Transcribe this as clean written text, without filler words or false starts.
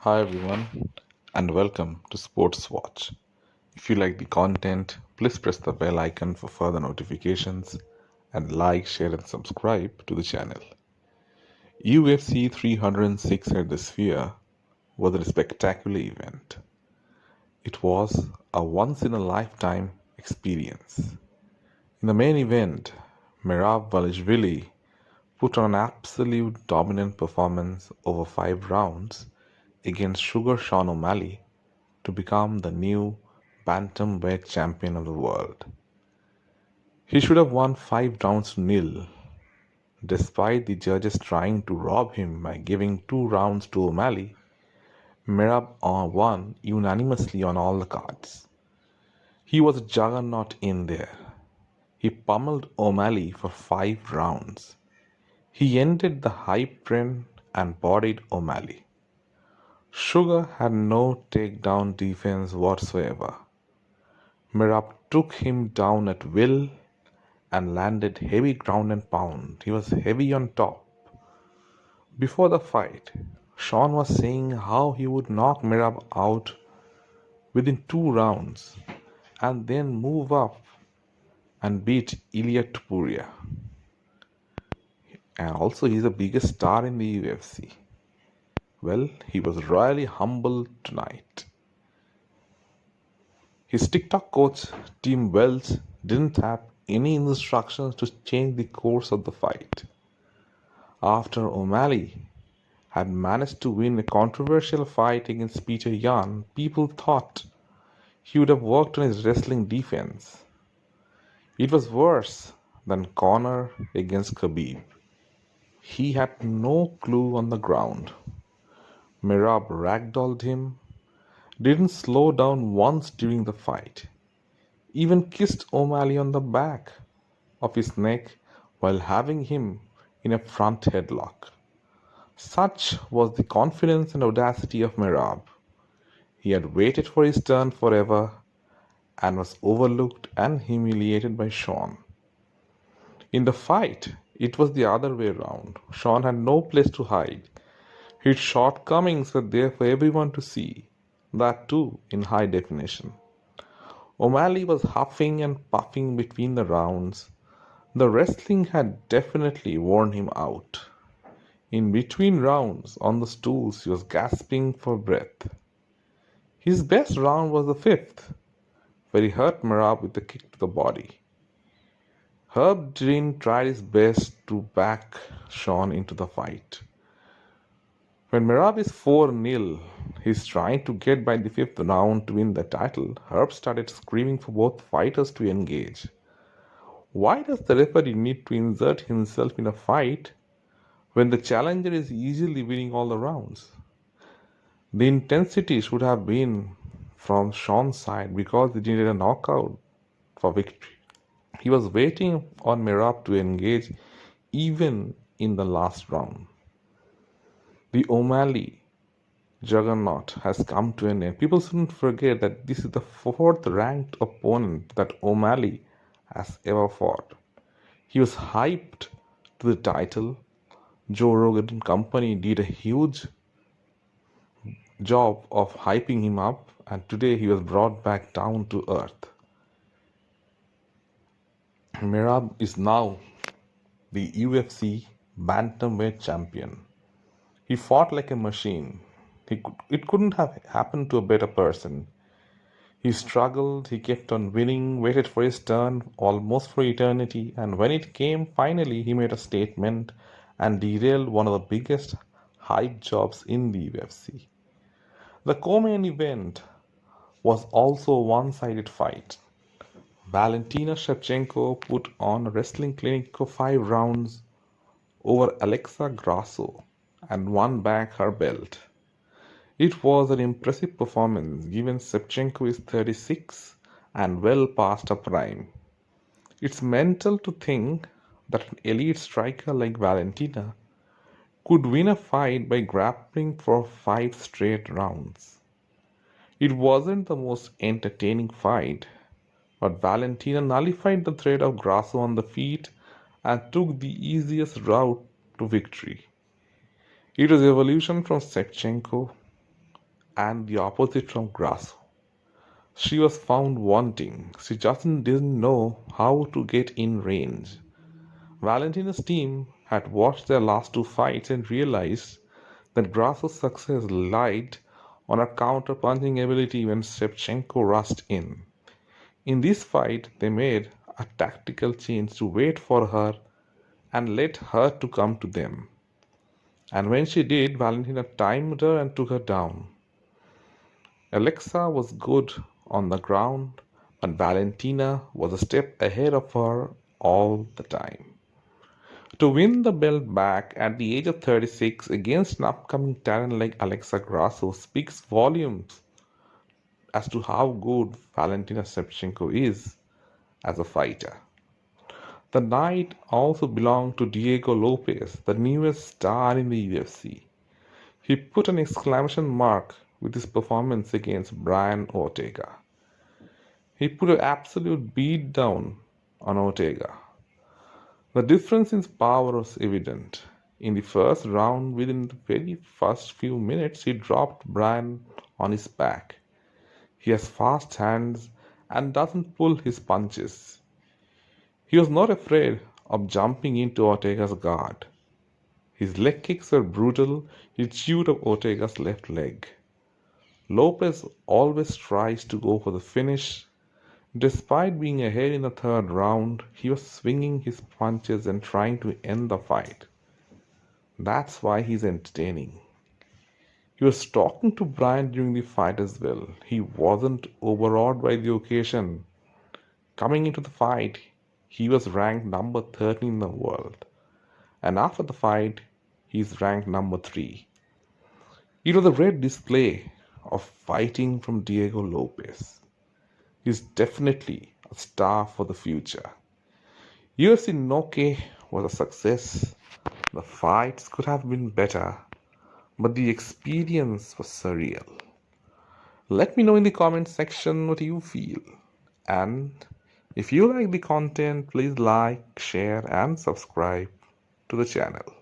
Hi everyone, and welcome to Sports Watch. If you like the content, please press the bell icon for further notifications and like, share, and subscribe to the channel. UFC 306 at the Sphere was a spectacular event. It was a once in a lifetime experience. In the main event, Merab put on an absolute dominant performance over 5 rounds against Sugar Sean O'Malley to become the new bantamweight champion of the world. He should have won 5 rounds to nil, despite the judges trying to rob him by giving 2 rounds to O'Malley. Merab won unanimously on all the cards. He was a juggernaut in there. He pummeled O'Malley for 5 rounds. He ended the hype trend and bodied O'Malley. Sugar had no takedown defense whatsoever. Merab took him down at will and landed heavy ground and pound. He was heavy on top. Before the fight, Sean was saying how he would knock Merab out within 2 rounds and then move up and beat Ilya Tupuria. And also, he's the biggest star in the UFC. Well, he was royally humbled tonight. His TikTok coach, Tim Wells, didn't have any instructions to change the course of the fight. After O'Malley had managed to win a controversial fight against Peter Yan, people thought he would have worked on his wrestling defense. It was worse than Conor against Khabib. He had no clue on the ground. Merab ragdolled him, didn't slow down once during the fight, even kissed O'Malley on the back of his neck while having him in a front headlock. Such was the confidence and audacity of Merab. He had waited for his turn forever and was overlooked and humiliated by Sean. In the fight, it was the other way round. Sean had no place to hide. His shortcomings were there for everyone to see, that too in high definition. O'Malley was huffing and puffing between the rounds. The wrestling had definitely worn him out. In between rounds, on the stools, he was gasping for breath. His best round was the fifth, where he hurt Merab with a kick to the body. Herb Dean tried his best to back Sean into the fight. When Merab is 4-0, he's trying to get by the fifth round to win the title. Herb started screaming for both fighters to engage. Why does the referee need to insert himself in a fight when the challenger is easily winning all the rounds? The intensity should have been from Sean's side because he needed a knockout for victory. He was waiting on Merab to engage even in the last round. The O'Malley juggernaut has come to an end. People shouldn't forget that this is the fourth ranked opponent that O'Malley has ever fought. He was hyped to the title. Joe Rogan and company did a huge job of hyping him up, and today he was brought back down to earth. Merab is now the UFC bantamweight champion. He fought like a machine. It couldn't have happened to a better person. He struggled, he kept on winning, waited for his turn almost for eternity, and when it came, finally he made a statement and derailed one of the biggest hype jobs in the UFC. The co-main event was also a one-sided fight. Valentina Shevchenko put on a wrestling clinic of 5 rounds over Alexa Grasso and won back her belt. It was an impressive performance given Shevchenko is 36 and well past her prime. It's mental to think that an elite striker like Valentina could win a fight by grappling for 5 straight rounds. It wasn't the most entertaining fight, but Valentina nullified the threat of Grasso on the feet and took the easiest route to victory. It was evolution from Shevchenko, and the opposite from Grasso. She was found wanting. She just didn't know how to get in range. Valentina's team had watched their last two fights and realized that Grasso's success lied on her counter-punching ability when Shevchenko rushed in. In this fight, they made a tactical change to wait for her and let her to come to them. And when she did, Valentina timed her and took her down. Alexa was good on the ground, but Valentina was a step ahead of her all the time. To win the belt back at the age of 36 against an upcoming talent like Alexa Grasso speaks volumes as to how good Valentina Shevchenko is as a fighter. The night also belonged to Diego Lopez, the newest star in the UFC. He put an exclamation mark with his performance against Brian Ortega. He put an absolute beat down on Ortega. The difference in power was evident. In the first round, within the very first few minutes, he dropped Brian on his back. He has fast hands and doesn't pull his punches. He was not afraid of jumping into Ortega's guard. His leg kicks were brutal. He chewed up Ortega's left leg. Lopez always tries to go for the finish. Despite being ahead in the third round, he was swinging his punches and trying to end the fight. That's why he's entertaining. He was talking to Brian during the fight as well. He wasn't overawed by the occasion. Coming into the fight, he was ranked number 13 in the world. And after the fight, he's ranked number 3. It was a great display of fighting from Diego Lopez. He's definitely a star for the future. UFC Noke was a success. The fights could have been better, but the experience was surreal. Let me know in the comment section what you feel. And if you like the content, please like, share, and subscribe to the channel.